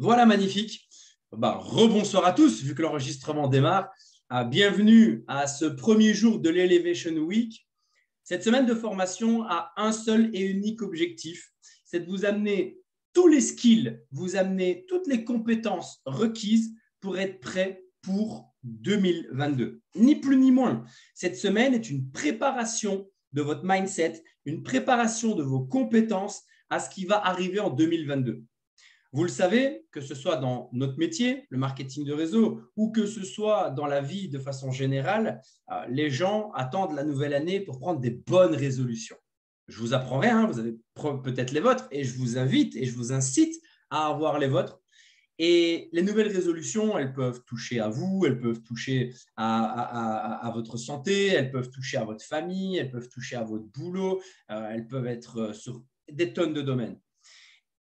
Voilà, magnifique. Rebonsoir à tous, vu que l'enregistrement démarre. Bienvenue à ce premier jour de l'Elevation Week. Cette semaine de formation a un seul et unique objectif, c'est de vous amener tous les skills, vous amener toutes les compétences requises pour être prêt pour 2022. Ni plus ni moins. Cette semaine est une préparation de votre mindset, une préparation de vos compétences à ce qui va arriver en 2022. Vous le savez, que ce soit dans notre métier, le marketing de réseau, ou que ce soit dans la vie de façon générale, les gens attendent la nouvelle année pour prendre des bonnes résolutions. Je vous apprends rien, vous avez peut-être les vôtres, et je vous invite et je vous incite à avoir les vôtres. Et les nouvelles résolutions, elles peuvent toucher à vous, elles peuvent toucher à votre santé, elles peuvent toucher à votre famille, elles peuvent toucher à votre boulot, elles peuvent être sur des tonnes de domaines.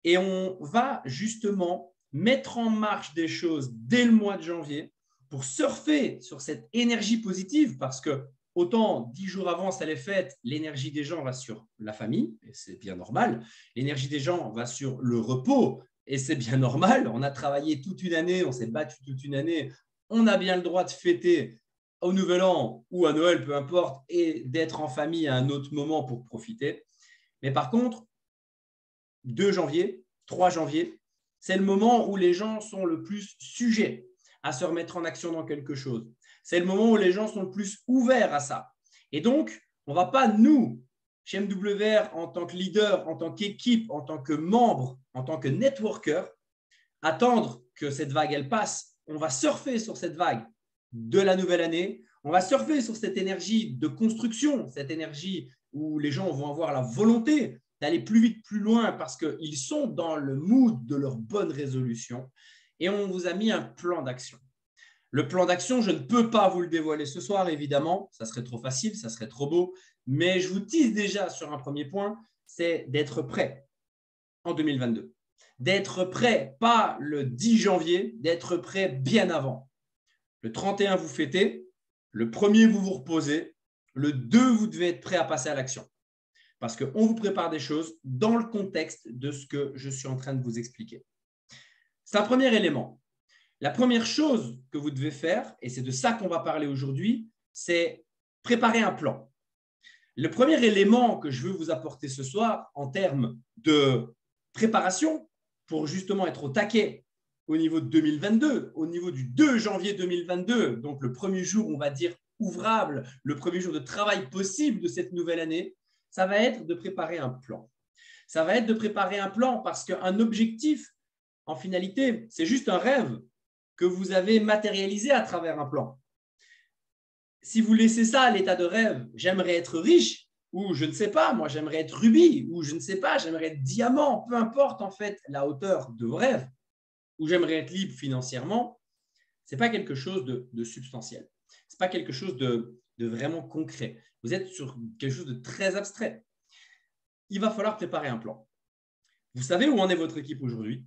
Et on va justement mettre en marche des choses dès le mois de janvier pour surfer sur cette énergie positive parce que autant 10 jours avant, ça les fêtes, l'énergie des gens va sur la famille, et c'est bien normal. L'énergie des gens va sur le repos, et c'est bien normal. On a travaillé toute une année, on s'est battu toute une année. On a bien le droit de fêter au Nouvel An ou à Noël, peu importe, et d'être en famille à un autre moment pour profiter. Mais par contre, 2 janvier, 3 janvier, c'est le moment où les gens sont le plus sujets à se remettre en action dans quelque chose. C'est le moment où les gens sont le plus ouverts à ça. Et donc, on ne va pas, nous, chez MWR, en tant que leader, en tant qu'équipe, en tant que membre, en tant que networker, attendre que cette vague, elle passe. On va surfer sur cette vague de la nouvelle année. On va surfer sur cette énergie de construction, cette énergie où les gens vont avoir la volonté d'aller plus vite, plus loin parce qu'ils sont dans le mood de leur bonne résolution. Et on vous a mis un plan d'action. Le plan d'action, je ne peux pas vous le dévoiler ce soir, évidemment. Ça serait trop facile, ça serait trop beau. Mais je vous tease déjà sur un premier point, c'est d'être prêt en 2022. D'être prêt, pas le 10 janvier, d'être prêt bien avant. Le 31, vous fêtez. Le 1er, vous vous reposez. Le 2, vous devez être prêt à passer à l'action. Parce qu'on vous prépare des choses dans le contexte de ce que je suis en train de vous expliquer. C'est un premier élément. La première chose que vous devez faire, et c'est de ça qu'on va parler aujourd'hui, c'est préparer un plan. Le premier élément que je veux vous apporter ce soir en termes de préparation pour justement être au taquet au niveau de 2022, au niveau du 2 janvier 2022, donc le premier jour, on va dire, ouvrable, le premier jour de travail possible de cette nouvelle année, ça va être de préparer un plan. Ça va être de préparer un plan parce qu'un objectif, en finalité, c'est juste un rêve que vous avez matérialisé à travers un plan. Si vous laissez ça à l'état de rêve, j'aimerais être riche, ou je ne sais pas, moi j'aimerais être rubis, ou je ne sais pas, j'aimerais être diamant, peu importe en fait la hauteur de vos rêves, ou j'aimerais être libre financièrement, ce n'est pas quelque chose de substantiel. Ce n'est pas quelque chose de vraiment concret. Vous êtes sur quelque chose de très abstrait. Il va falloir préparer un plan. Vous savez où en est votre équipe aujourd'hui?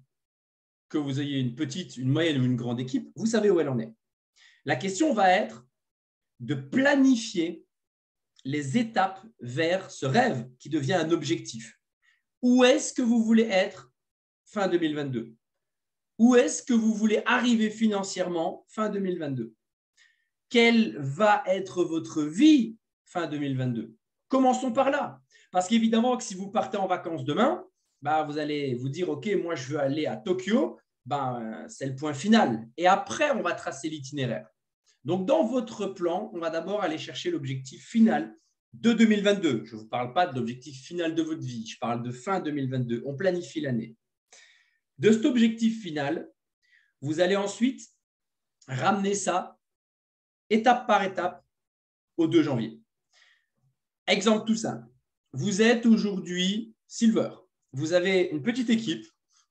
Que vous ayez une petite, une moyenne ou une grande équipe, vous savez où elle en est. La question va être de planifier les étapes vers ce rêve qui devient un objectif. Où est-ce que vous voulez être fin 2022? Où est-ce que vous voulez arriver financièrement fin 2022? Quelle va être votre vie fin 2022? Commençons par là. Parce qu'évidemment que si vous partez en vacances demain, vous allez vous dire, OK, moi je veux aller à Tokyo, c'est le point final. Et après, on va tracer l'itinéraire. Donc, dans votre plan, on va d'abord aller chercher l'objectif final de 2022. Je ne vous parle pas de l'objectif final de votre vie, je parle de fin 2022. On planifie l'année. De cet objectif final, vous allez ensuite ramener ça étape par étape au 2 janvier. Exemple tout simple. Vous êtes aujourd'hui Silver. Vous avez une petite équipe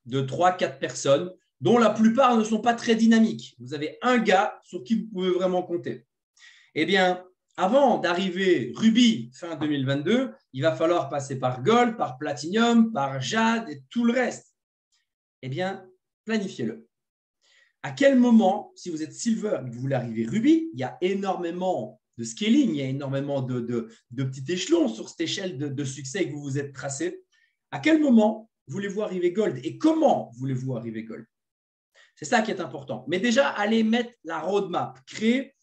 de 3-4 personnes dont la plupart ne sont pas très dynamiques. Vous avez un gars sur qui vous pouvez vraiment compter. Eh bien, avant d'arriver Ruby fin 2022, il va falloir passer par Gold, par Platinum, par Jade et tout le reste. Eh bien, planifiez-le. À quel moment, si vous êtes Silver et que vous voulez arriver Ruby, il y a énormément de scaling, il y a énormément de petits échelons sur cette échelle de succès que vous vous êtes tracé. À quel moment voulez-vous arriver Gold et comment voulez-vous arriver Gold? C'est ça qui est important. Mais déjà, allez mettre la roadmap, créer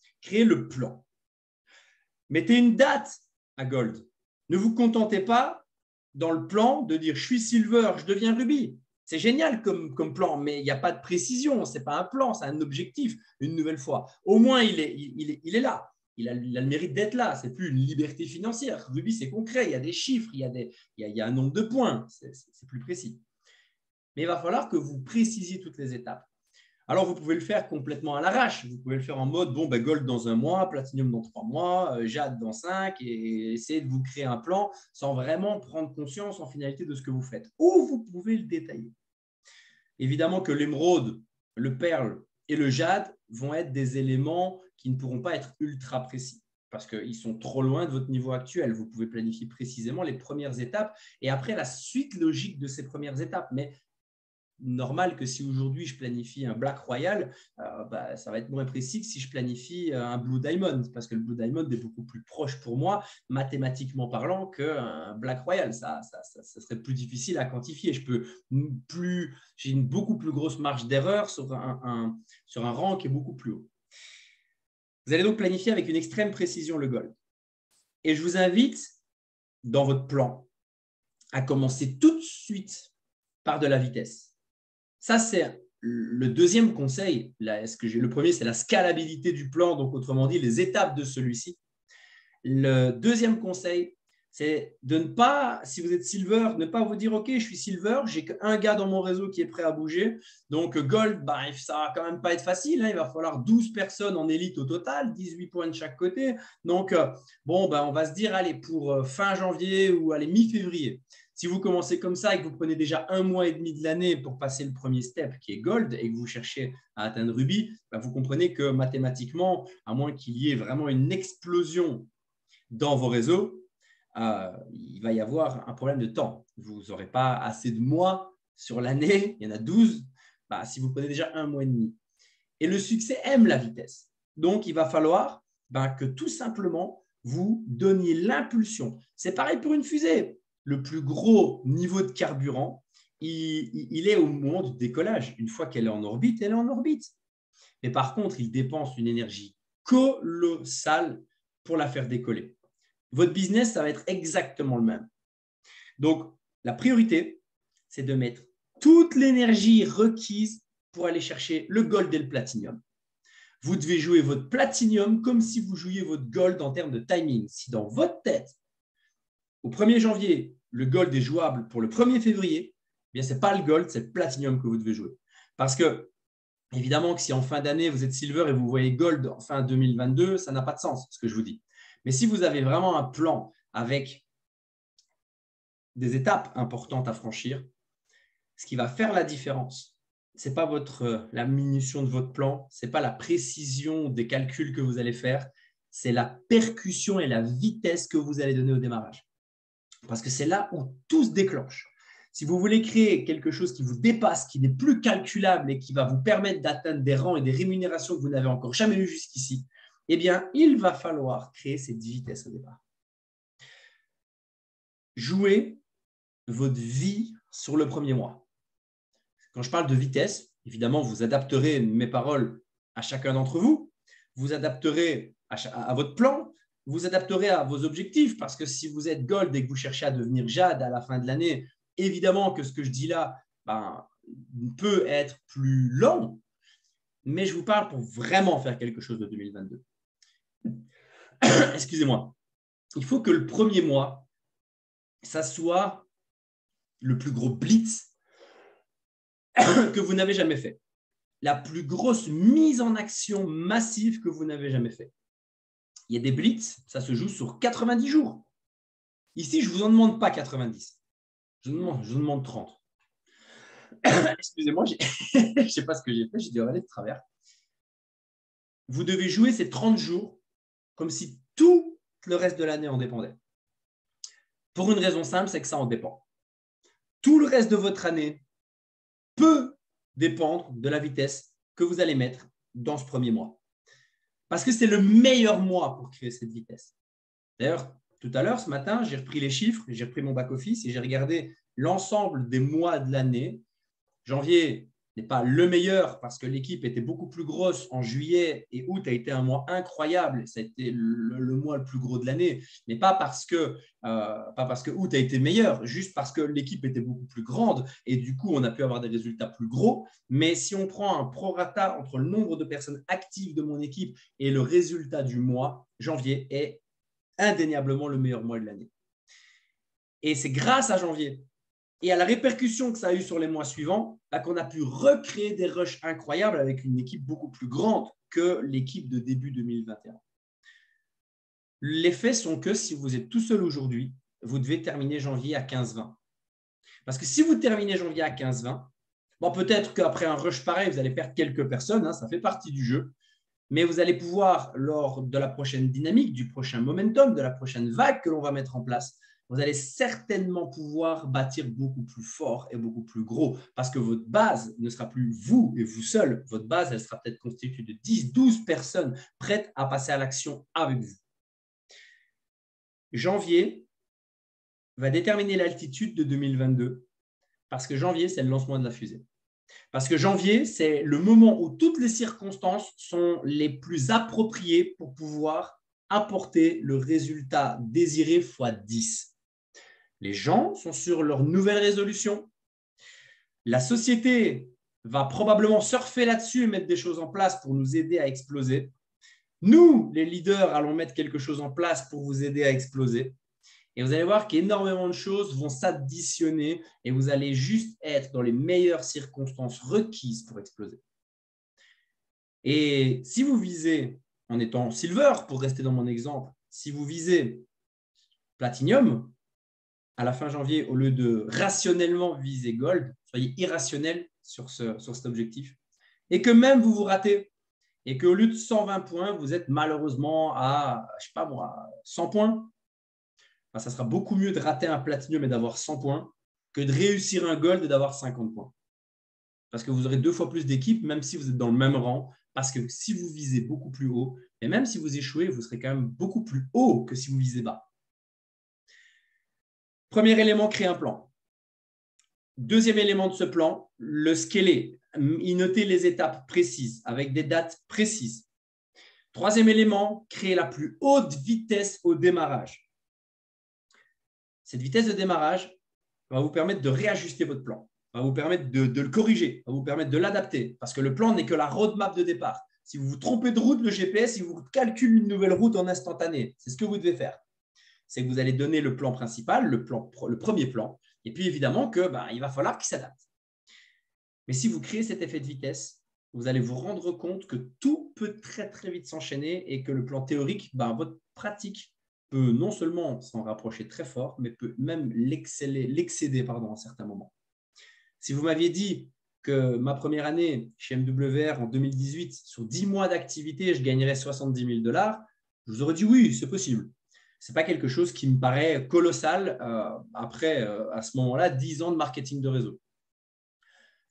le plan. Mettez une date à Gold. Ne vous contentez pas dans le plan de dire « je suis silver, je deviens rubis ». C'est génial comme plan, mais il n'y a pas de précision. Ce n'est pas un plan, c'est un objectif, une nouvelle fois. Au moins, il est là. Il a le mérite d'être là. Ce n'est plus une liberté financière. Rubis, c'est concret. Il y a des chiffres, il y a un nombre de points. C'est plus précis. Mais il va falloir que vous précisiez toutes les étapes. Alors, vous pouvez le faire complètement à l'arrache. Vous pouvez le faire en mode, bon, gold dans 1 mois, platinum dans 3 mois, jade dans 5, et essayer de vous créer un plan sans vraiment prendre conscience en finalité de ce que vous faites. Ou vous pouvez le détailler. Évidemment que l'émeraude, le perle et le jade vont être des éléments qui ne pourront pas être ultra précis parce qu'ils sont trop loin de votre niveau actuel. Vous pouvez planifier précisément les premières étapes et après la suite logique de ces premières étapes. Mais normal que si aujourd'hui je planifie un Black Royal, ça va être moins précis que si je planifie un Blue Diamond, parce que le Blue Diamond est beaucoup plus proche pour moi, mathématiquement parlant, qu'un Black Royal. Ça serait plus difficile à quantifier. J'ai une beaucoup plus grosse marge d'erreur sur un rang qui est beaucoup plus haut. Vous allez donc planifier avec une extrême précision le gold. Et je vous invite, dans votre plan, à commencer tout de suite par de la vitesse. Ça, c'est le deuxième conseil. Le premier, c'est la scalabilité du plan, donc autrement dit, les étapes de celui-ci. Le deuxième conseil, c'est de ne pas, si vous êtes silver, ne pas vous dire « Ok, je suis silver, j'ai qu'un gars dans mon réseau qui est prêt à bouger. Donc, gold, ça va quand même pas être facile. Il va falloir 12 personnes en élite au total, 18 points de chaque côté. Donc, on va se dire, allez, pour fin janvier ou allez, mi-février. Si vous commencez comme ça et que vous prenez déjà 1 mois et demi de l'année pour passer le premier step qui est gold et que vous cherchez à atteindre rubis, vous comprenez que mathématiquement, à moins qu'il y ait vraiment une explosion dans vos réseaux, il va y avoir un problème de temps. Vous n'aurez pas assez de mois sur l'année, il y en a 12, si vous prenez déjà 1 mois et demi. Et le succès aime la vitesse. Donc, il va falloir que tout simplement, vous donniez l'impulsion. C'est pareil pour une fusée. Le plus gros niveau de carburant, il est au moment du décollage. Une fois qu'elle est en orbite, elle est en orbite. Mais par contre, il dépense une énergie colossale pour la faire décoller. Votre business, ça va être exactement le même. Donc, la priorité, c'est de mettre toute l'énergie requise pour aller chercher le gold et le platinum. Vous devez jouer votre platinum comme si vous jouiez votre gold en termes de timing. Si dans votre tête, au 1er janvier, le gold est jouable pour le 1er février, ce n'est pas le gold, c'est le platinum que vous devez jouer. Parce que, évidemment, que si en fin d'année, vous êtes silver et vous voyez gold en fin 2022, ça n'a pas de sens, ce que je vous dis. Mais si vous avez vraiment un plan avec des étapes importantes à franchir, ce qui va faire la différence, ce n'est pas la minution de votre plan, ce n'est pas la précision des calculs que vous allez faire, c'est la percussion et la vitesse que vous allez donner au démarrage. Parce que c'est là où tout se déclenche. Si vous voulez créer quelque chose qui vous dépasse, qui n'est plus calculable et qui va vous permettre d'atteindre des rangs et des rémunérations que vous n'avez encore jamais eues jusqu'ici, il va falloir créer cette vitesse au départ. Jouez votre vie sur le 1er mois. Quand je parle de vitesse, évidemment, vous adapterez mes paroles à chacun d'entre vous. Vous adapterez à votre plan. Vous adapterez à vos objectifs parce que si vous êtes gold et que vous cherchez à devenir jade à la fin de l'année, évidemment que ce que je dis là peut être plus lent, mais je vous parle pour vraiment faire quelque chose de 2022. Excusez-moi. Il faut que le 1er mois, ça soit le plus gros blitz que vous n'avez jamais fait. La plus grosse mise en action massive que vous n'avez jamais fait. Il y a des blitz, ça se joue sur 90 jours. Ici, je ne vous en demande pas 90. Je vous demande 30. Excusez-moi, je ne sais pas ce que j'ai fait, j'ai dû avaler de travers. Vous devez jouer ces 30 jours comme si tout le reste de l'année en dépendait. Pour une raison simple, c'est que ça en dépend. Tout le reste de votre année peut dépendre de la vitesse que vous allez mettre dans ce 1er mois. Parce que c'est le meilleur mois pour créer cette vitesse. D'ailleurs, tout à l'heure, ce matin, j'ai repris les chiffres, j'ai repris mon back-office et j'ai regardé l'ensemble des mois de l'année, janvier, n'est pas le meilleur parce que l'équipe était beaucoup plus grosse en juillet et août a été un mois incroyable. Ça a été le mois le plus gros de l'année, mais pas parce que août a été meilleur, juste parce que l'équipe était beaucoup plus grande et du coup, on a pu avoir des résultats plus gros. Mais si on prend un prorata entre le nombre de personnes actives de mon équipe et le résultat du mois, janvier est indéniablement le meilleur mois de l'année. Et c'est grâce à janvier et à la répercussion que ça a eu sur les mois suivants, qu'on a pu recréer des rushs incroyables avec une équipe beaucoup plus grande que l'équipe de début 2021. Les faits sont que si vous êtes tout seul aujourd'hui, vous devez terminer janvier à 15-20. Parce que si vous terminez janvier à 15-20, bon, peut-être qu'après un rush pareil, vous allez perdre quelques personnes, ça fait partie du jeu, mais vous allez pouvoir, lors de la prochaine dynamique, du prochain momentum, de la prochaine vague que l'on va mettre en place, vous allez certainement pouvoir bâtir beaucoup plus fort et beaucoup plus gros parce que votre base ne sera plus vous et vous seul. Votre base, elle sera peut-être constituée de 10, 12 personnes prêtes à passer à l'action avec vous. Janvier va déterminer l'altitude de 2022 parce que janvier, c'est le lancement de la fusée. Parce que janvier, c'est le moment où toutes les circonstances sont les plus appropriées pour pouvoir apporter le résultat désiré x 10. Les gens sont sur leur nouvelle résolution. La société va probablement surfer là-dessus et mettre des choses en place pour nous aider à exploser. Nous, les leaders, allons mettre quelque chose en place pour vous aider à exploser. Et vous allez voir qu'énormément de choses vont s'additionner et vous allez juste être dans les meilleures circonstances requises pour exploser. Et si vous visez, en étant silver, pour rester dans mon exemple, si vous visez platinum, à la fin janvier, au lieu de rationnellement viser gold, soyez irrationnel sur cet objectif. Et que même vous vous ratez et qu'au lieu de 120 points, vous êtes malheureusement à, je sais pas moi, 100 points. Enfin, ça sera beaucoup mieux de rater un platinum et d'avoir 100 points que de réussir un gold et d'avoir 50 points. Parce que vous aurez 2 fois plus d'équipes, même si vous êtes dans le même rang. Parce que si vous visez beaucoup plus haut, et même si vous échouez, vous serez quand même beaucoup plus haut que si vous visez bas. Premier élément, créer un plan. Deuxième élément de ce plan, le scaler, y noter les étapes précises avec des dates précises. Troisième élément, créer la plus haute vitesse au démarrage. Cette vitesse de démarrage va vous permettre de réajuster votre plan, va vous permettre de le corriger, va vous permettre de l'adapter parce que le plan n'est que la roadmap de départ. Si vous vous trompez de route, le GPS, il vous calcule une nouvelle route en instantané. C'est ce que vous devez faire. C'est que vous allez donner le plan principal, le premier plan, et puis évidemment qu'il va falloir qu'il s'adapte. Mais si vous créez cet effet de vitesse, vous allez vous rendre compte que tout peut très très vite s'enchaîner et que le plan théorique, votre pratique peut non seulement s'en rapprocher très fort, mais peut même l'excéder en certains moments. Si vous m'aviez dit que ma première année chez MWR en 2018, sur 10 mois d'activité, je gagnerais 70 000 $, je vous aurais dit oui, c'est possible. Ce n'est pas quelque chose qui me paraît colossal après, à ce moment-là, 10 ans de marketing de réseau.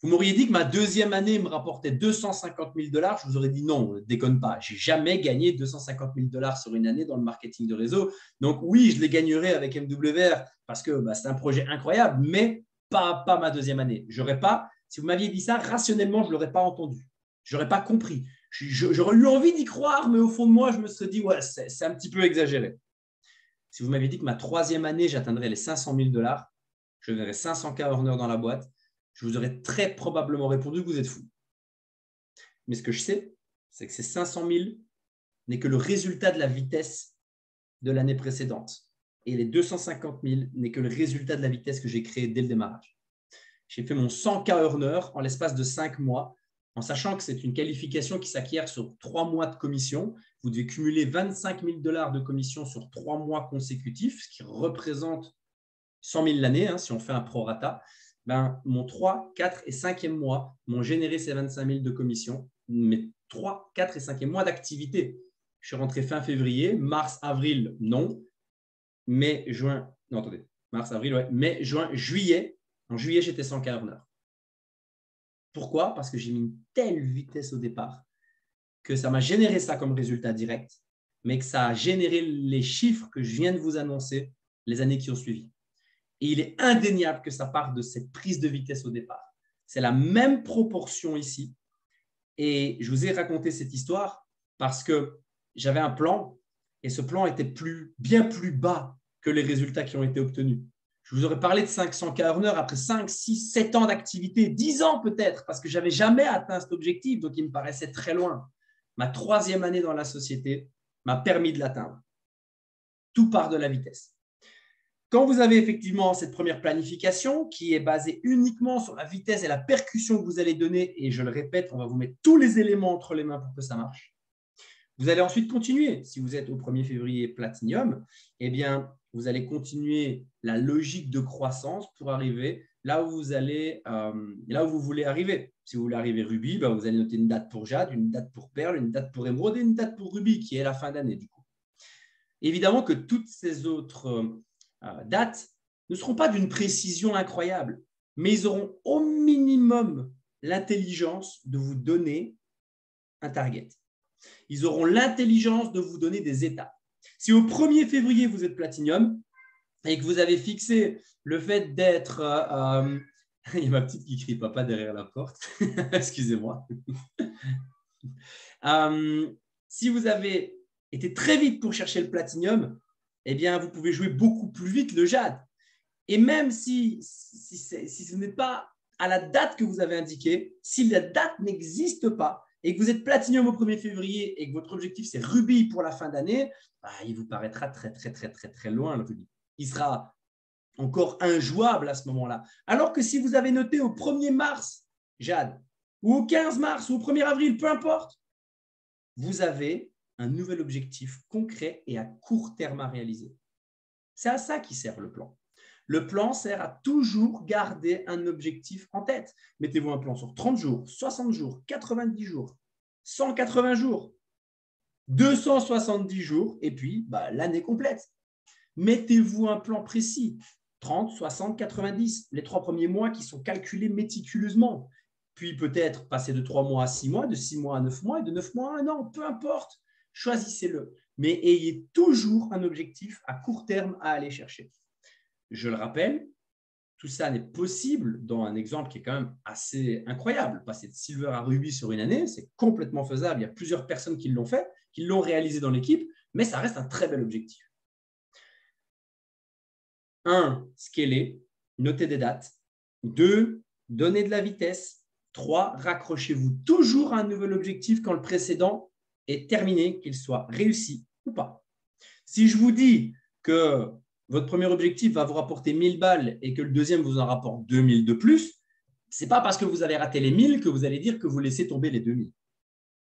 Vous m'auriez dit que ma deuxième année me rapportait 250 000 $, je vous aurais dit non, ne déconne pas. Je n'ai jamais gagné 250 000 $ sur une année dans le marketing de réseau. Donc oui, je les gagnerais avec MWR parce que c'est un projet incroyable, mais pas ma deuxième année. J'aurais pas, si vous m'aviez dit ça, rationnellement, je ne l'aurais pas entendu. Je n'aurais pas compris. J'aurais eu envie d'y croire, mais au fond de moi, je me serais dit, ouais, c'est un petit peu exagéré. Si vous m'aviez dit que ma troisième année, j'atteindrais les 500 000 $, je verrais 500 K earner dans la boîte, je vous aurais très probablement répondu que vous êtes fou. Mais ce que je sais, c'est que ces 500 000 n'est que le résultat de la vitesse de l'année précédente. Et les 250 000 n'est que le résultat de la vitesse que j'ai créée dès le démarrage. J'ai fait mon 100K earner en l'espace de 5 mois, en sachant que c'est une qualification qui s'acquiert sur 3 mois de commission. Vous devez cumuler 25 000 $ de commission sur 3 mois consécutifs, ce qui représente 100 000 l'année, si on fait un prorata. Mon 3, 4 et 5e mois m'ont généré ces 25 000 de commission. Mes 3, 4 et 5e mois d'activité. Je suis rentré fin février, mars, avril, non. Mai, juin, non, attendez, mars, avril, ouais. Mai, juin, juillet. En juillet, j'étais 100K earner. Pourquoi? Parce que j'ai mis une telle vitesse au départ que ça m'a généré ça comme résultat direct, mais que ça a généré les chiffres que je viens de vous annoncer les années qui ont suivi. Et il est indéniable que ça part de cette prise de vitesse au départ. C'est la même proportion ici. Et je vous ai raconté cette histoire parce que j'avais un plan et ce plan était bien plus bas que les résultats qui ont été obtenus. Je vous aurais parlé de 500 earners après 5, 6, 7 ans d'activité, 10 ans peut-être, parce que je n'avais jamais atteint cet objectif, donc il me paraissait très loin. Ma 3e année dans la société m'a permis de l'atteindre. Tout part de la vitesse. Quand vous avez effectivement cette première planification qui est basée uniquement sur la vitesse et la percussion que vous allez donner, et je le répète, on va vous mettre tous les éléments entre les mains pour que ça marche. Vous allez ensuite continuer. Si vous êtes au 1er février Platinum, eh bien, vous allez continuer la logique de croissance pour arriver là où vous voulez arriver. Si vous voulez arriver Ruby, vous allez noter une date pour Jade, une date pour Perle, une date pour Émeraude et une date pour Ruby, qui est la fin d'année du coup. Évidemment que toutes ces autres dates ne seront pas d'une précision incroyable, mais ils auront au minimum l'intelligence de vous donner un target. Ils auront l'intelligence de vous donner des étapes. Si au 1er février, vous êtes Platinum et que vous avez fixé le fait d'être… il y a ma petite qui crie papa derrière la porte. Excusez-moi. Si vous avez été très vite pour chercher le Platinum, eh bien, vous pouvez jouer beaucoup plus vite le Jade. Et même si ce n'est pas à la date que vous avez indiquée, si la date n'existe pas, et que vous êtes Platinum au 1er février et que votre objectif, c'est Ruby pour la fin d'année, il vous paraîtra très, très, très, très, très loin, le Ruby. Il sera encore injouable à ce moment-là. Alors que si vous avez noté au 1er mars, Jade, ou au 15 mars, ou au 1er avril, peu importe, vous avez un nouvel objectif concret et à court terme à réaliser. C'est à ça qui sert le plan. Le plan sert à toujours garder un objectif en tête. Mettez-vous un plan sur 30 jours, 60 jours, 90 jours, 180 jours, 270 jours et puis l'année complète. Mettez-vous un plan précis, 30, 60, 90, les 3 premiers mois qui sont calculés méticuleusement. Puis peut-être passer de 3 mois à 6 mois, de 6 mois à 9 mois et de 9 mois à 1 an, peu importe. Choisissez-le, mais ayez toujours un objectif à court terme à aller chercher. Je le rappelle, tout ça n'est possible dans un exemple qui est quand même assez incroyable. Passer de Silver à Ruby sur une année, c'est complètement faisable. Il y a plusieurs personnes qui l'ont fait, qui l'ont réalisé dans l'équipe, mais ça reste un très bel objectif. 1. Scaler, noter des dates. 2. Donner de la vitesse. 3. Raccrochez-vous toujours à un nouvel objectif quand le précédent est terminé, qu'il soit réussi ou pas. Si je vous dis que votre premier objectif va vous rapporter 1000 balles et que le deuxième vous en rapporte 2000 de plus, ce n'est pas parce que vous avez raté les 1000 que vous allez dire que vous laissez tomber les 2000.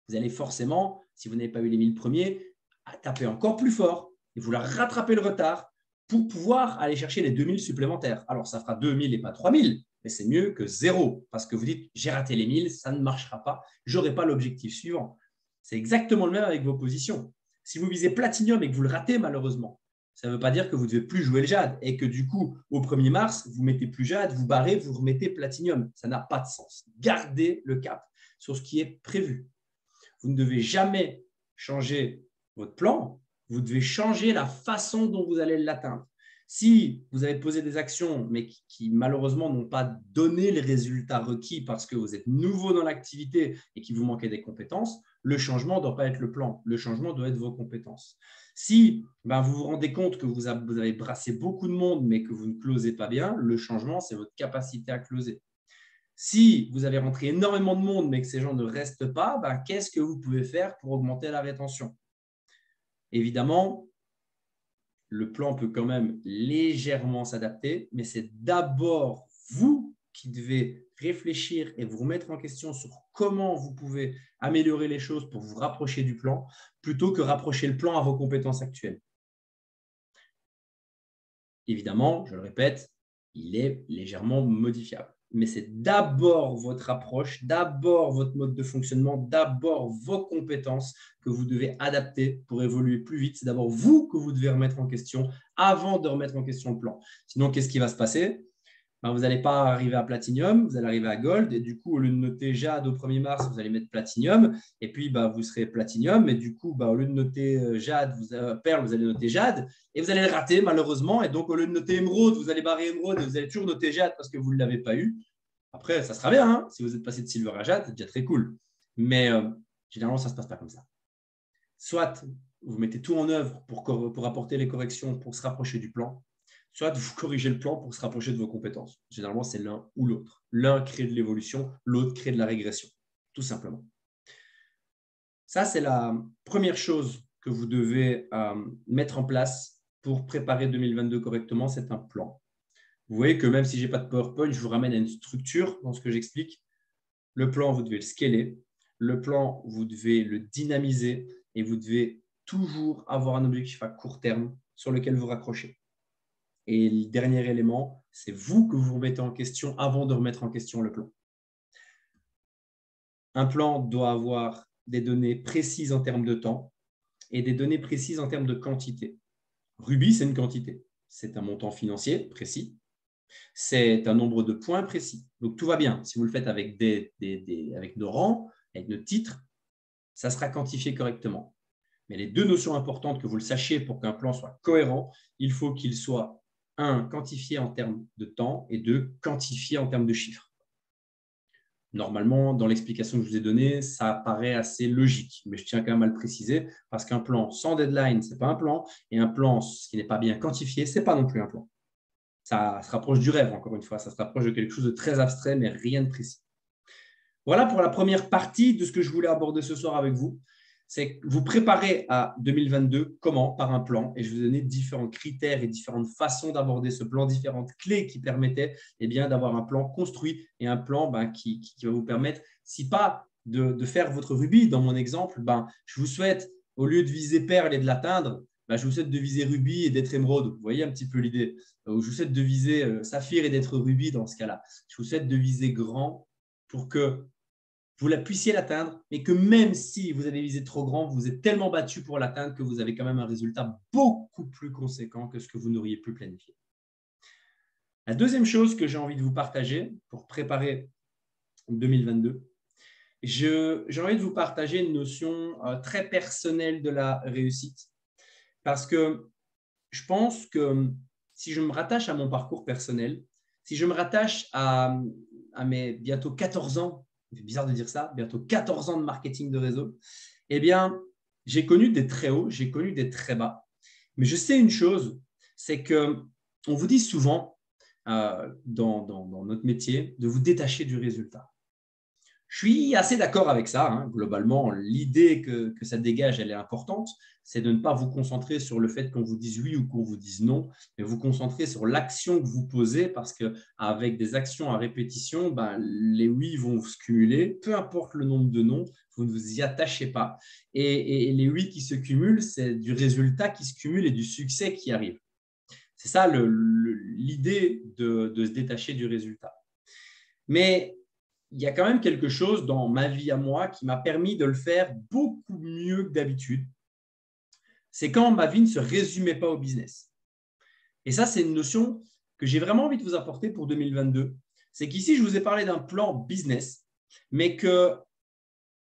Vous allez forcément, si vous n'avez pas eu les 1000 premiers, taper encore plus fort et vouloir rattraper le retard pour pouvoir aller chercher les 2000 supplémentaires. Alors, ça fera 2000 et pas 3000, mais c'est mieux que 0 parce que vous dites « j'ai raté les 1000, ça ne marchera pas, je n'aurai pas l'objectif suivant ». C'est exactement le même avec vos positions. Si vous visez Platinum et que vous le ratez malheureusement, ça ne veut pas dire que vous ne devez plus jouer le Jade et que du coup, au 1er mars, vous mettez plus Jade, vous barrez, vous remettez Platinum. Ça n'a pas de sens. Gardez le cap sur ce qui est prévu. Vous ne devez jamais changer votre plan. Vous devez changer la façon dont vous allez l'atteindre. Si vous avez posé des actions, mais qui malheureusement n'ont pas donné les résultats requis parce que vous êtes nouveau dans l'activité et qu'il vous manquait des compétences, le changement ne doit pas être le plan. Le changement doit être vos compétences. Si vous vous rendez compte que vous avez brassé beaucoup de monde, mais que vous ne closez pas bien, le changement, c'est votre capacité à closer. Si vous avez rentré énormément de monde, mais que ces gens ne restent pas, qu'est-ce que vous pouvez faire pour augmenter la rétention? Évidemment, le plan peut quand même légèrement s'adapter, mais c'est d'abord vous qui devez réfléchir et vous remettre en question sur comment vous pouvez améliorer les choses pour vous rapprocher du plan, plutôt que rapprocher le plan à vos compétences actuelles. Évidemment, je le répète, il est légèrement modifiable. Mais c'est d'abord votre approche, d'abord votre mode de fonctionnement, d'abord vos compétences que vous devez adapter pour évoluer plus vite. C'est d'abord vous que vous devez remettre en question avant de remettre en question le plan. Sinon, qu'est-ce qui va se passer? Vous n'allez pas arriver à Platinum, vous allez arriver à Gold. Et du coup, au lieu de noter Jade au 1er mars, vous allez mettre Platinum. Et puis, vous serez Platinum. Et du coup, au lieu de noter Jade, Perle, vous allez noter Jade. Et vous allez le rater, malheureusement. Et donc, au lieu de noter Émeraude, vous allez barrer Émeraude et vous allez toujours noter Jade parce que vous ne l'avez pas eu. Après, ça sera bien. Hein, si vous êtes passé de silver à jade, c'est déjà très cool. Mais généralement, ça ne se passe pas comme ça. Soit vous mettez tout en œuvre pour apporter les corrections, pour se rapprocher du plan, soit vous corrigez le plan pour se rapprocher de vos compétences. Généralement, c'est l'un ou l'autre. L'un crée de l'évolution, l'autre crée de la régression, tout simplement. Ça, c'est la première chose que vous devez mettre en place pour préparer 2022 correctement, c'est un plan. Vous voyez que même si je n'ai pas de PowerPoint, je vous ramène à une structure dans ce que j'explique. Le plan, vous devez le scaler. Le plan, vous devez le dynamiser et vous devez toujours avoir un objectif à court terme sur lequel vous raccrochez. Et le dernier élément, c'est vous que vous remettez en question avant de remettre en question le plan. Un plan doit avoir des données précises en termes de temps et des données précises en termes de quantité. Ruby, c'est une quantité. C'est un montant financier précis. C'est un nombre de points précis. Donc, tout va bien. Si vous le faites avec, avec nos rangs, avec nos titres, ça sera quantifié correctement. Mais les deux notions importantes que vous le sachiez pour qu'un plan soit cohérent, il faut qu'il soit, un, quantifié en termes de temps et deux, quantifié en termes de chiffres. Normalement, dans l'explication que je vous ai donnée, ça paraît assez logique, mais je tiens quand même à le préciser parce qu'un plan sans deadline, ce n'est pas un plan, et un plan qui n'est pas bien quantifié, ce n'est pas non plus un plan. Ça se rapproche du rêve, encore une fois, ça se rapproche de quelque chose de très abstrait, mais rien de précis. Voilà pour la première partie de ce que je voulais aborder ce soir avec vous. C'est que vous préparez à 2022 comment? Par un plan. Et je vais vous donner différents critères et différentes façons d'aborder ce plan, différentes clés qui permettaient d'avoir un plan construit et un plan qui va vous permettre, si pas de faire votre rubis, dans mon exemple, je vous souhaite, au lieu de viser perle et de l'atteindre, je vous souhaite de viser rubis et d'être émeraude. Vous voyez un petit peu l'idée. Je vous souhaite de viser saphir et d'être rubis dans ce cas-là. Je vous souhaite de viser grand pour que vous puissiez l'atteindre, mais que même si vous avez visé trop grand, vous êtes tellement battu pour l'atteindre que vous avez quand même un résultat beaucoup plus conséquent que ce que vous n'auriez pu planifier. La deuxième chose que j'ai envie de vous partager pour préparer 2022, j'ai envie de vous partager une notion très personnelle de la réussite. Parce que je pense que si je me rattache à mon parcours personnel, si je me rattache à mes bientôt 14 ans, c'est bizarre de dire ça, bientôt 14 ans de marketing de réseau, j'ai connu des très hauts, j'ai connu des très bas. Mais je sais une chose, c'est qu'on vous dit souvent dans notre métier de vous détacher du résultat. Je suis assez d'accord avec ça. Hein. Globalement, l'idée que ça dégage, elle est importante. C'est de ne pas vous concentrer sur le fait qu'on vous dise oui ou qu'on vous dise non, mais vous concentrer sur l'action que vous posez parce qu'avec des actions à répétition, les oui vont se cumuler. Peu importe le nombre de non, vous ne vous y attachez pas. Et les oui qui se cumulent, c'est du résultat qui se cumule et du succès qui arrive. C'est ça l'idée de se détacher du résultat. Mais il y a quand même quelque chose dans ma vie à moi qui m'a permis de le faire beaucoup mieux que d'habitude. C'est quand ma vie ne se résumait pas au business. Et ça, c'est une notion que j'ai vraiment envie de vous apporter pour 2022. C'est qu'ici, je vous ai parlé d'un plan business, mais que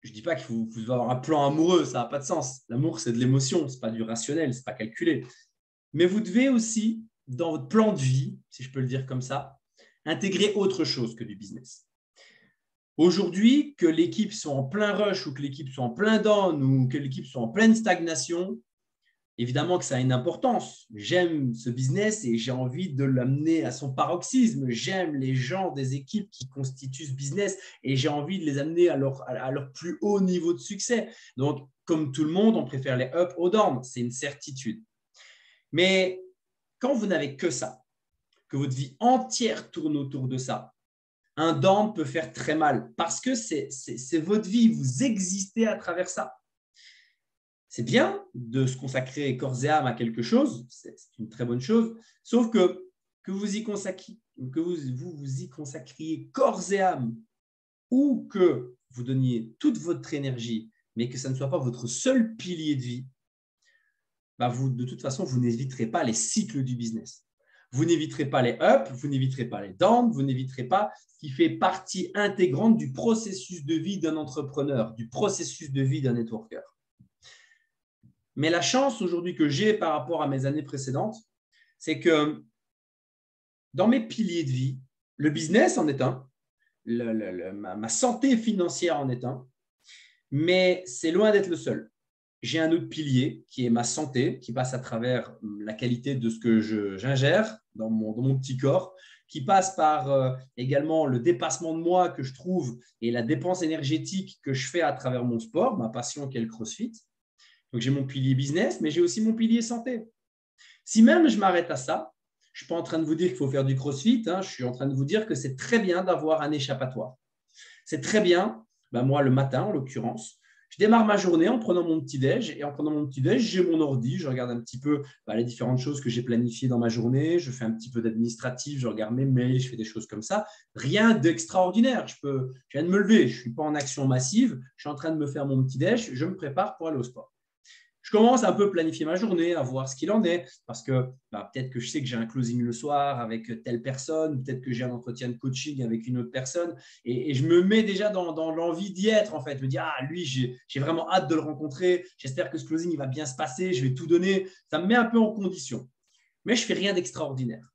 je ne dis pas qu'il faut avoir un plan amoureux, ça n'a pas de sens. L'amour, c'est de l'émotion, ce n'est pas du rationnel, ce n'est pas calculé. Mais vous devez aussi, dans votre plan de vie, si je peux le dire comme ça, intégrer autre chose que du business. Aujourd'hui, que l'équipe soit en plein rush ou que l'équipe soit en plein down ou que l'équipe soit en pleine stagnation, évidemment que ça a une importance. J'aime ce business et j'ai envie de l'amener à son paroxysme. J'aime les gens des équipes qui constituent ce business et j'ai envie de les amener à leur plus haut niveau de succès. Donc, comme tout le monde, on préfère les up aux down. C'est une certitude. Mais quand vous n'avez que ça, que votre vie entière tourne autour de ça, un down peut faire très mal parce que c'est votre vie, vous existez à travers ça. C'est bien de se consacrer corps et âme à quelque chose, c'est une très bonne chose, sauf que vous y consacriez corps et âme ou que vous donniez toute votre énergie, mais que ça ne soit pas votre seul pilier de vie, de toute façon, vous n'éviterez pas les cycles du business. Vous n'éviterez pas les ups, vous n'éviterez pas les downs, vous n'éviterez pas ce qui fait partie intégrante du processus de vie d'un entrepreneur, du processus de vie d'un networker. Mais la chance aujourd'hui que j'ai par rapport à mes années précédentes, c'est que dans mes piliers de vie, le business en est un, ma santé financière en est un, mais c'est loin d'être le seul. J'ai un autre pilier qui est ma santé, qui passe à travers la qualité de ce que j'ingère dans mon petit corps, qui passe par également le dépassement de moi que je trouve et la dépense énergétique que je fais à travers mon sport, ma passion qui est le CrossFit. Donc, j'ai mon pilier business, mais j'ai aussi mon pilier santé. Si même je m'arrête à ça, je ne suis pas en train de vous dire qu'il faut faire du CrossFit, je suis en train de vous dire que c'est très bien d'avoir un échappatoire. C'est très bien, moi le matin en l'occurrence, je démarre ma journée en prenant mon petit-déj et en prenant mon petit-déj, j'ai mon ordi, je regarde un petit peu les différentes choses que j'ai planifiées dans ma journée, je fais un petit peu d'administratif, je regarde mes mails, je fais des choses comme ça. Rien d'extraordinaire. Je viens de me lever, je ne suis pas en action massive, je suis en train de me faire mon petit-déj, je me prépare pour aller au sport. Je commence à un peu planifier ma journée, à voir ce qu'il en est, parce que peut-être que je sais que j'ai un closing le soir avec telle personne, peut-être que j'ai un entretien de coaching avec une autre personne, et je me mets déjà dans l'envie d'y être, en fait. Je me dis, lui, j'ai vraiment hâte de le rencontrer, j'espère que ce closing il va bien se passer, je vais tout donner. Ça me met un peu en condition, mais je ne fais rien d'extraordinaire,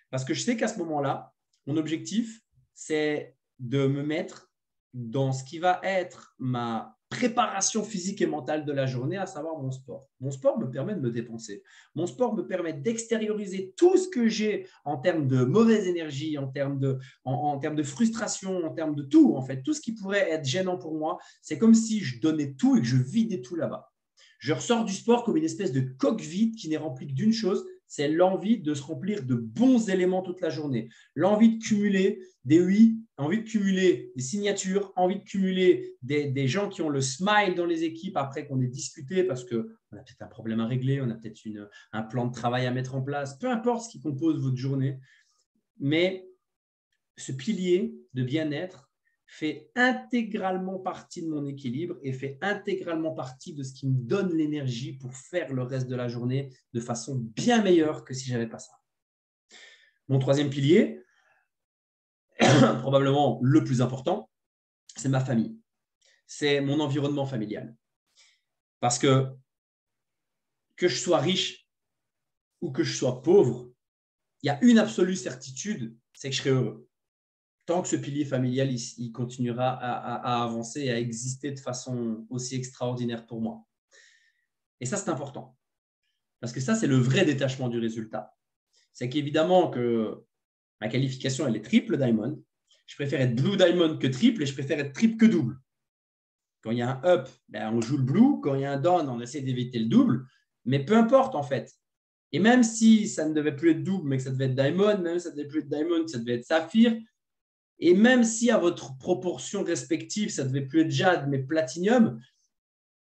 parce que je sais qu'à ce moment-là, mon objectif, c'est de me mettre dans ce qui va être ma préparation physique et mentale de la journée, à savoir mon sport. Mon sport me permet de me dépenser. Mon sport me permet d'extérioriser tout ce que j'ai en termes de mauvaise énergie, en termes de frustration, en termes de tout, en fait. Tout ce qui pourrait être gênant pour moi, c'est comme si je donnais tout et que je vidais tout là-bas. Je ressors du sport comme une espèce de coque vide qui n'est remplie que d'une chose, c'est l'envie de se remplir de bons éléments toute la journée, l'envie de cumuler des oui, envie de cumuler des signatures, envie de cumuler des gens qui ont le smile dans les équipes après qu'on ait discuté parce qu'on a peut-être un problème à régler, on a peut-être un plan de travail à mettre en place, peu importe ce qui compose votre journée. Mais ce pilier de bien-être fait intégralement partie de mon équilibre et fait intégralement partie de ce qui me donne l'énergie pour faire le reste de la journée de façon bien meilleure que si je n'avais pas ça. Mon troisième pilier, probablement le plus important, c'est ma famille. C'est mon environnement familial. Parce que je sois riche ou que je sois pauvre, il y a une absolue certitude, c'est que je serai heureux. Tant que ce pilier familial, il continuera à avancer et à exister de façon aussi extraordinaire pour moi. Et ça, c'est important. Parce que ça, c'est le vrai détachement du résultat. C'est qu'évidemment que ma qualification, elle est triple diamond. Je préfère être blue diamond que triple et je préfère être triple que double. Quand il y a un up, on joue le blue. Quand il y a un down, on essaie d'éviter le double. Mais peu importe, en fait. Et même si ça ne devait plus être double, mais que ça devait être diamond, même si ça ne devait plus être diamond, ça devait être saphir, et même si à votre proportion respective, ça ne devait plus être jade, mais platinium,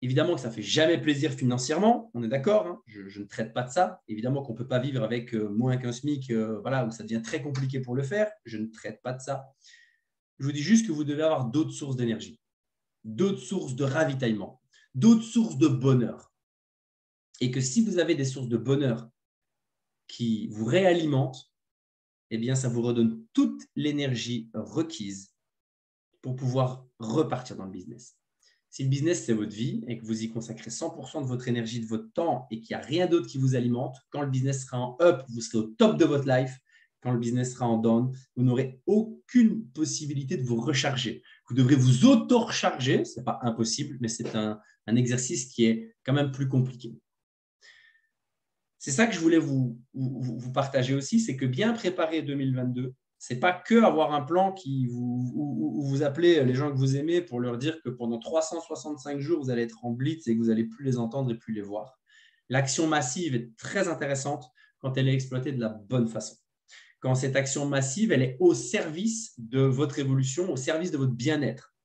évidemment que ça ne fait jamais plaisir financièrement, on est d'accord, je ne traite pas de ça. Évidemment qu'on ne peut pas vivre avec moins qu'un SMIC, où ça devient très compliqué pour le faire, je ne traite pas de ça. Je vous dis juste que vous devez avoir d'autres sources d'énergie, d'autres sources de ravitaillement, d'autres sources de bonheur. Et que si vous avez des sources de bonheur qui vous réalimentent, eh bien, ça vous redonne toute l'énergie requise pour pouvoir repartir dans le business. Si le business, c'est votre vie et que vous y consacrez 100% de votre énergie, de votre temps et qu'il n'y a rien d'autre qui vous alimente, quand le business sera en up, vous serez au top de votre life. Quand le business sera en down, vous n'aurez aucune possibilité de vous recharger. Vous devrez vous auto-recharger. Ce n'est pas impossible, mais c'est un exercice qui est quand même plus compliqué. C'est ça que je voulais vous partager aussi, c'est que bien préparer 2022, ce n'est pas que avoir un plan où vous appelez les gens que vous aimez pour leur dire que pendant 365 jours, vous allez être en blitz et que vous n'allez plus les entendre et plus les voir. L'action massive est très intéressante quand elle est exploitée de la bonne façon. Quand cette action massive, elle est au service de votre évolution, au service de votre bien-être.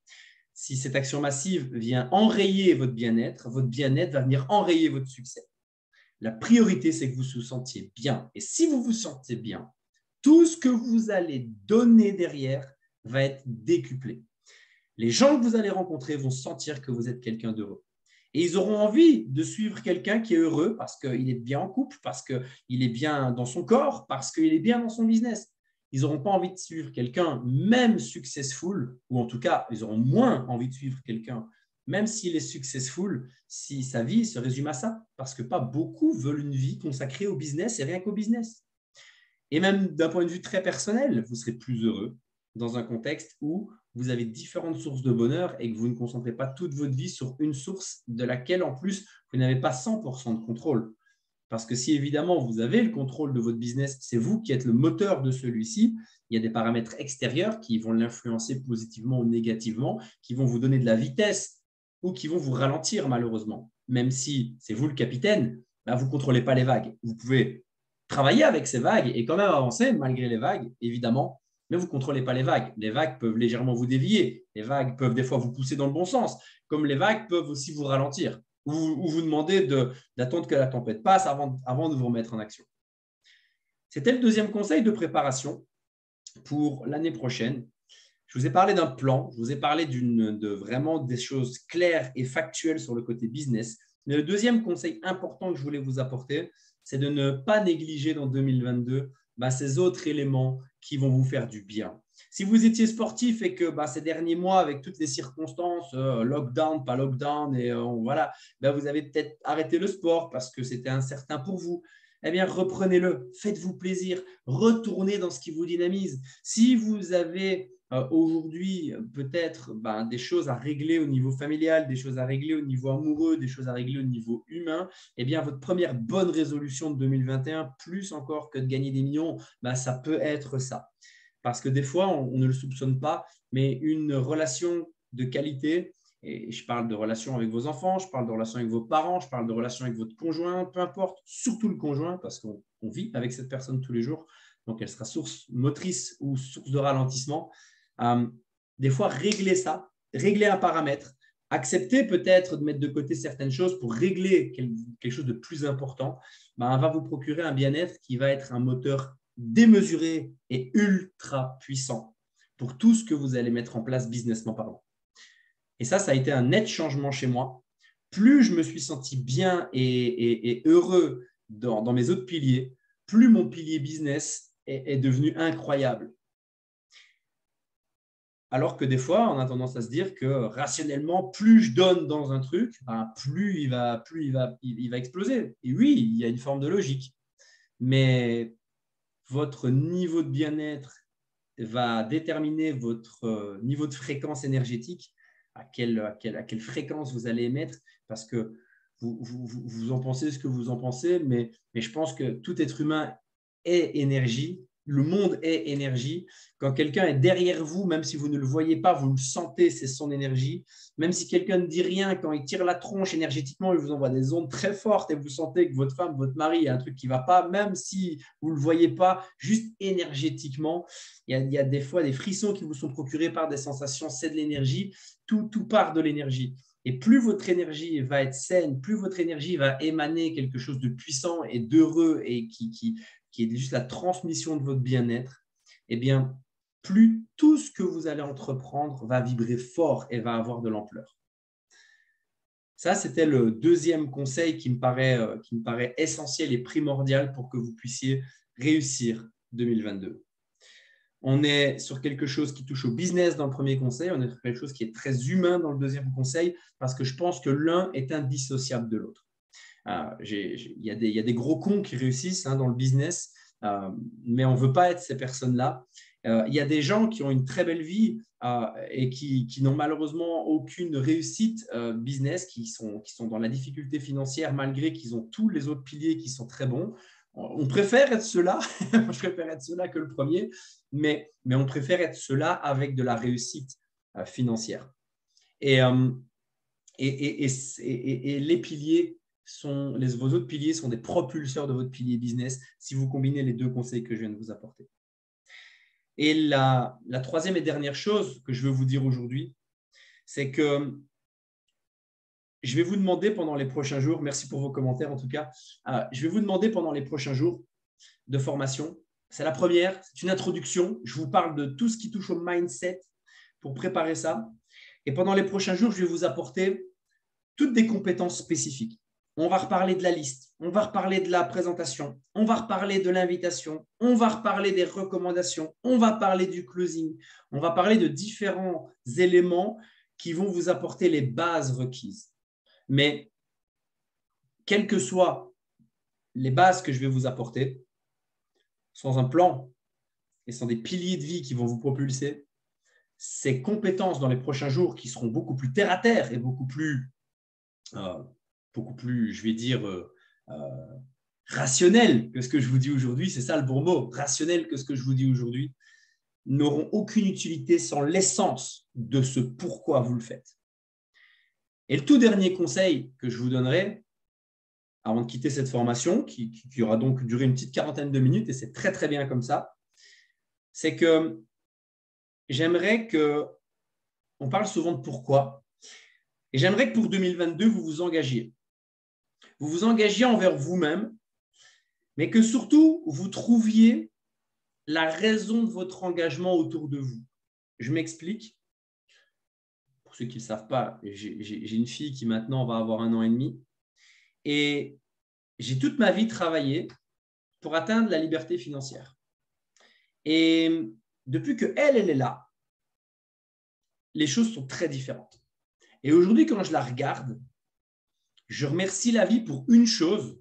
Si cette action massive vient enrayer votre bien-être va venir enrayer votre succès. La priorité, c'est que vous vous sentiez bien. Et si vous vous sentez bien, tout ce que vous allez donner derrière va être décuplé. Les gens que vous allez rencontrer vont sentir que vous êtes quelqu'un d'heureux. Et ils auront envie de suivre quelqu'un qui est heureux parce qu'il est bien en couple, parce qu'il est bien dans son corps, parce qu'il est bien dans son business. Ils n'auront pas envie de suivre quelqu'un, même successful, ou en tout cas, ils auront moins envie de suivre quelqu'un même s'il est successful, si sa vie se résume à ça, parce que pas beaucoup veulent une vie consacrée au business et rien qu'au business. Et même d'un point de vue très personnel, vous serez plus heureux, dans un contexte où vous avez différentes sources de bonheur et que vous ne concentrez pas toute votre vie sur une source de laquelle, en plus, vous n'avez pas 100% de contrôle. Parce que si évidemment vous avez le contrôle de votre business, c'est vous qui êtes le moteur de celui-ci, il y a des paramètres extérieurs qui vont l'influencer positivement ou négativement, qui vont vous donner de la vitesse ou qui vont vous ralentir malheureusement. Même si c'est vous le capitaine, bah, vous ne contrôlez pas les vagues. Vous pouvez travailler avec ces vagues et quand même avancer malgré les vagues, évidemment, mais vous ne contrôlez pas les vagues. Les vagues peuvent légèrement vous dévier, les vagues peuvent des fois vous pousser dans le bon sens, comme les vagues peuvent aussi vous ralentir ou vous demander d'attendre que la tempête passe avant de vous remettre en action. C'était le deuxième conseil de préparation pour l'année prochaine. Je vous ai parlé d'un plan, je vous ai parlé de vraiment des choses claires et factuelles sur le côté business. Mais le deuxième conseil important que je voulais vous apporter, c'est de ne pas négliger dans 2022 ces autres éléments qui vont vous faire du bien. Si vous étiez sportif et que ces derniers mois, avec toutes les circonstances, lockdown, pas lockdown, et voilà, vous avez peut-être arrêté le sport parce que c'était incertain pour vous, eh bien, reprenez-le, faites-vous plaisir, retournez dans ce qui vous dynamise. Si vous avez aujourd'hui peut-être des choses à régler au niveau familial, des choses à régler au niveau amoureux, des choses à régler au niveau humain, eh bien, votre première bonne résolution de 2021, plus encore que de gagner des millions, ça peut être ça. Parce que des fois, on ne le soupçonne pas, mais une relation de qualité, et je parle de relation avec vos enfants, je parle de relation avec vos parents, je parle de relation avec votre conjoint, peu importe, surtout le conjoint, parce qu'on vit avec cette personne tous les jours, donc elle sera source motrice ou source de ralentissement. Des fois, réglez ça, réglez un paramètre, acceptez peut-être de mettre de côté certaines choses pour régler quelque chose de plus important, va vous procurer un bien-être qui va être un moteur démesuré et ultra puissant pour tout ce que vous allez mettre en place businessment parlant. Et ça a été un net changement chez moi. Plus je me suis senti bien et heureux dans mes autres piliers, plus mon pilier business est devenu incroyable. Alors que des fois, on a tendance à se dire que rationnellement, plus je donne dans un truc, plus il va exploser. Et oui, il y a une forme de logique. Mais votre niveau de bien-être va déterminer votre niveau de fréquence énergétique, à quelle fréquence vous allez émettre, parce que vous en pensez ce que vous en pensez, mais je pense que tout être humain est énergie. Le monde est énergie. Quand quelqu'un est derrière vous, même si vous ne le voyez pas, vous le sentez, c'est son énergie. Même si quelqu'un ne dit rien, quand il tire la tronche énergétiquement, il vous envoie des ondes très fortes et vous sentez que votre femme, votre mari, il y a un truc qui ne va pas, même si vous ne le voyez pas, juste énergétiquement. Il y a des fois des frissons qui vous sont procurés par des sensations, c'est de l'énergie. Tout part de l'énergie. Et plus votre énergie va être saine, plus votre énergie va émaner quelque chose de puissant et d'heureux et qui est juste la transmission de votre bien-être, eh bien, plus tout ce que vous allez entreprendre va vibrer fort et va avoir de l'ampleur. Ça, c'était le deuxième conseil qui me paraît essentiel et primordial pour que vous puissiez réussir 2022. On est sur quelque chose qui touche au business dans le premier conseil, on est sur quelque chose qui est très humain dans le deuxième conseil, parce que je pense que l'un est indissociable de l'autre. Il y a des gros cons qui réussissent dans le business, mais on ne veut pas être ces personnes-là. Il y a des gens qui ont une très belle vie et qui n'ont malheureusement aucune réussite business, qui sont dans la difficulté financière malgré qu'ils ont tous les autres piliers qui sont très bons. On préfère être ceux-là, je préfère être ceux-là que le premier, mais on préfère être ceux-là avec de la réussite financière. Et les piliers vos autres piliers sont des propulseurs de votre pilier business si vous combinez les deux conseils que je viens de vous apporter. Et la troisième et dernière chose que je veux vous dire aujourd'hui, c'est que je vais vous demander pendant les prochains jours, merci pour vos commentaires en tout cas, je vais vous demander pendant les prochains jours de formation. C'est la première, c'est une introduction. Je vous parle de tout ce qui touche au mindset pour préparer ça. Et pendant les prochains jours, je vais vous apporter toutes des compétences spécifiques. On va reparler de la liste, on va reparler de la présentation, on va reparler de l'invitation, on va reparler des recommandations, on va parler du closing, on va parler de différents éléments qui vont vous apporter les bases requises. Mais quelles que soient les bases que je vais vous apporter, sans un plan et sans des piliers de vie qui vont vous propulser, ces compétences dans les prochains jours qui seront beaucoup plus terre à terre et beaucoup plus, je vais dire, rationnelles que ce que je vous dis aujourd'hui. C'est ça le bon mot, rationnel que ce que je vous dis aujourd'hui, n'auront aucune utilité sans l'essence de ce pourquoi vous le faites. Et le tout dernier conseil que je vous donnerai, avant de quitter cette formation, qui aura donc duré une petite quarantaine de minutes, et c'est très très bien comme ça, c'est que j'aimerais que, on parle souvent de pourquoi, et j'aimerais que pour 2022, vous vous engagiez. Vous vous engagiez envers vous-même, mais que surtout, vous trouviez la raison de votre engagement autour de vous. Je m'explique. Pour ceux qui ne le savent pas, j'ai une fille qui maintenant va avoir 1 an et demi, et j'ai toute ma vie travaillé pour atteindre la liberté financière. Et depuis qu'elle est là, les choses sont très différentes. Et aujourd'hui, quand je la regarde, je remercie la vie pour une chose.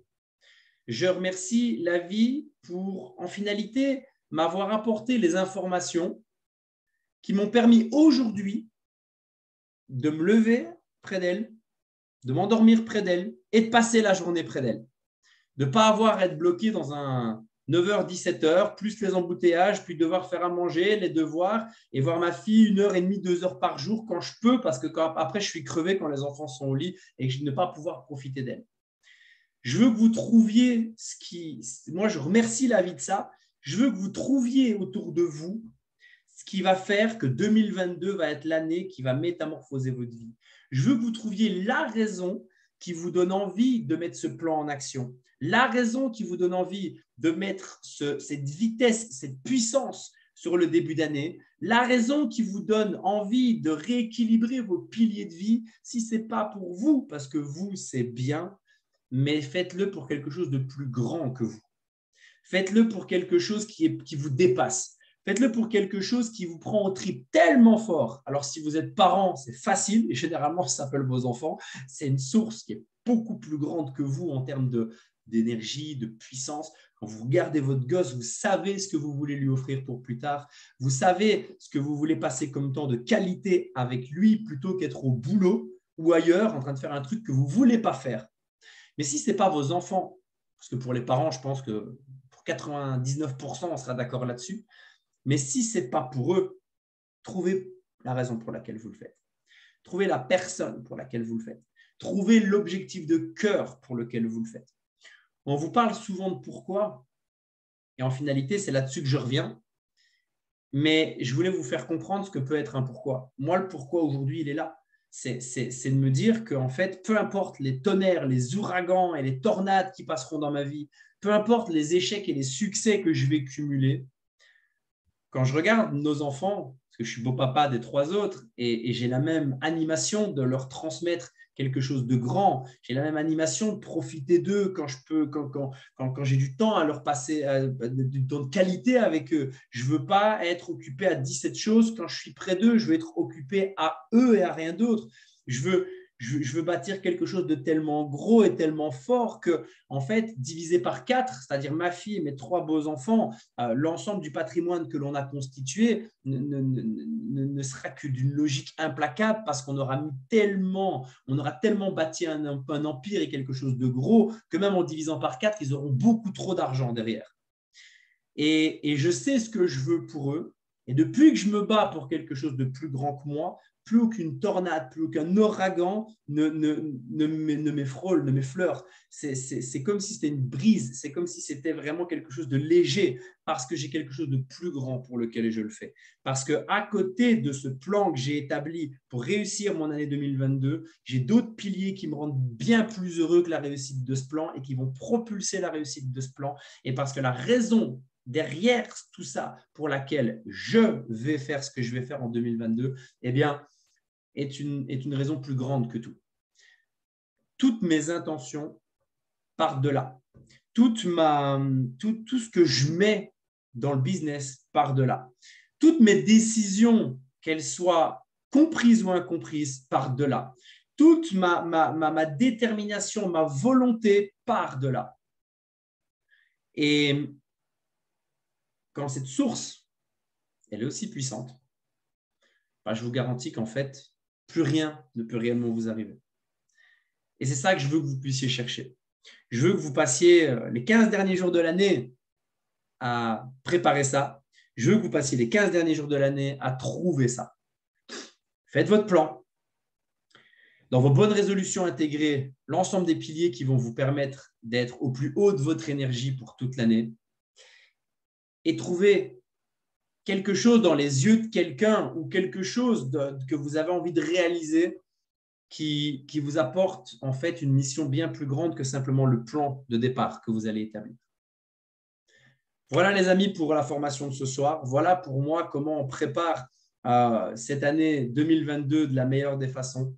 Je remercie la vie pour, en finalité, m'avoir apporté les informations qui m'ont permis aujourd'hui de me lever près d'elle, de m'endormir près d'elle et de passer la journée près d'elle. De ne pas avoir à être bloqué dans un 9h, 17h, plus les embouteillages, puis devoir faire à manger, les devoirs, et voir ma fille 1h30, 2 heures par jour quand je peux, parce que après, je suis crevé quand les enfants sont au lit et que je ne vais pas pouvoir profiter d'elle. Je veux que vous trouviez ce qui… Moi, je remercie la vie de ça. Je veux que vous trouviez autour de vous ce qui va faire que 2022 va être l'année qui va métamorphoser votre vie. Je veux que vous trouviez la raison qui vous donne envie de mettre ce plan en action, la raison qui vous donne envie de mettre cette vitesse, cette puissance sur le début d'année, la raison qui vous donne envie de rééquilibrer vos piliers de vie, si ce n'est pas pour vous, parce que vous, c'est bien, mais faites-le pour quelque chose de plus grand que vous. Faites-le pour quelque chose qui vous dépasse. Faites-le pour quelque chose qui vous prend au trip tellement fort. Alors, si vous êtes parent, c'est facile et généralement, ça s'appelle vos enfants. C'est une source qui est beaucoup plus grande que vous en termes d'énergie, de puissance. Quand vous regardez votre gosse, vous savez ce que vous voulez lui offrir pour plus tard. Vous savez ce que vous voulez passer comme temps de qualité avec lui plutôt qu'être au boulot ou ailleurs en train de faire un truc que vous ne voulez pas faire. Mais si ce n'est pas vos enfants, parce que pour les parents, je pense que pour 99%, on sera d'accord là-dessus, mais si ce n'est pas pour eux, trouvez la raison pour laquelle vous le faites. Trouvez la personne pour laquelle vous le faites. Trouvez l'objectif de cœur pour lequel vous le faites. On vous parle souvent de pourquoi, et en finalité, c'est là-dessus que je reviens, mais je voulais vous faire comprendre ce que peut être un pourquoi. Moi, le pourquoi aujourd'hui, il est là. C'est de me dire qu'en fait, peu importe les tonnerres, les ouragans et les tornades qui passeront dans ma vie, peu importe les échecs et les succès que je vais cumuler, quand je regarde nos enfants, parce que je suis beau-papa des 3 autres, et j'ai la même animation de leur transmettre quelque chose de grand, j'ai la même animation de profiter d'eux quand je peux, quand j'ai du temps à leur passer, du temps de qualité avec eux. Je ne veux pas être occupé à 17 choses quand je suis près d'eux, je veux être occupé à eux et à rien d'autre. Je veux bâtir quelque chose de tellement gros et tellement fort que, en fait, divisé par 4, c'est-à-dire ma fille et mes 3 beaux enfants, l'ensemble du patrimoine que l'on a constitué ne sera que d'une logique implacable parce qu'on aura tellement bâti un empire et quelque chose de gros que même en divisant par 4, ils auront beaucoup trop d'argent derrière. Et je sais ce que je veux pour eux. Et depuis que je me bats pour quelque chose de plus grand que moi, plus aucune tornade, plus aucun ouragan ne m'effleure, ne m'effleure. C'est comme si c'était une brise, c'est comme si c'était vraiment quelque chose de léger, parce que j'ai quelque chose de plus grand pour lequel je le fais. Parce qu'à côté de ce plan que j'ai établi pour réussir mon année 2022, j'ai d'autres piliers qui me rendent bien plus heureux que la réussite de ce plan et qui vont propulser la réussite de ce plan. Et parce que la raison derrière tout ça pour laquelle je vais faire ce que je vais faire en 2022, eh bien, est une raison plus grande que tout. Toutes mes intentions partent de là. Tout ce que je mets dans le business part de là. Toutes mes décisions, qu'elles soient comprises ou incomprises, partent de là. Toute ma détermination, ma volonté part de là. Et quand cette source, elle est aussi puissante, je vous garantis qu'en fait, plus rien ne peut réellement vous arriver. Et c'est ça que je veux que vous puissiez chercher. Je veux que vous passiez les 15 derniers jours de l'année à préparer ça. Je veux que vous passiez les 15 derniers jours de l'année à trouver ça. Faites votre plan. Dans vos bonnes résolutions, intégrez l'ensemble des piliers qui vont vous permettre d'être au plus haut de votre énergie pour toute l'année. Et trouvez quelque chose dans les yeux de quelqu'un ou quelque chose que vous avez envie de réaliser qui vous apporte en fait une mission bien plus grande que simplement le plan de départ que vous allez établir. Voilà les amis pour la formation de ce soir. Voilà pour moi comment on prépare cette année 2022 de la meilleure des façons.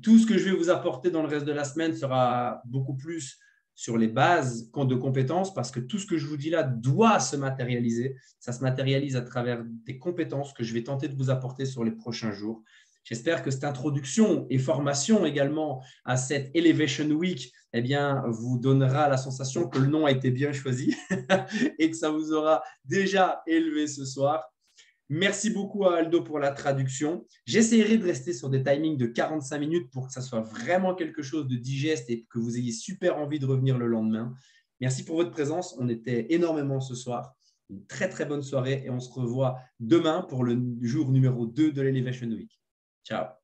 Tout ce que je vais vous apporter dans le reste de la semaine sera beaucoup plus sur les bases de compétences parce que tout ce que je vous dis là doit se matérialiser. Ça se matérialise à travers des compétences que je vais tenter de vous apporter sur les prochains jours. J'espère que cette introduction et formation également à cette Elevation Week vous donnera la sensation que le nom a été bien choisi et que ça vous aura déjà élevé ce soir. Merci beaucoup à Aldo pour la traduction. J'essaierai de rester sur des timings de 45 minutes pour que ça soit vraiment quelque chose de digeste et que vous ayez super envie de revenir le lendemain. Merci pour votre présence. On était énormément ce soir. Une très, très bonne soirée et on se revoit demain pour le jour numéro 2 de l'Elevation Week. Ciao.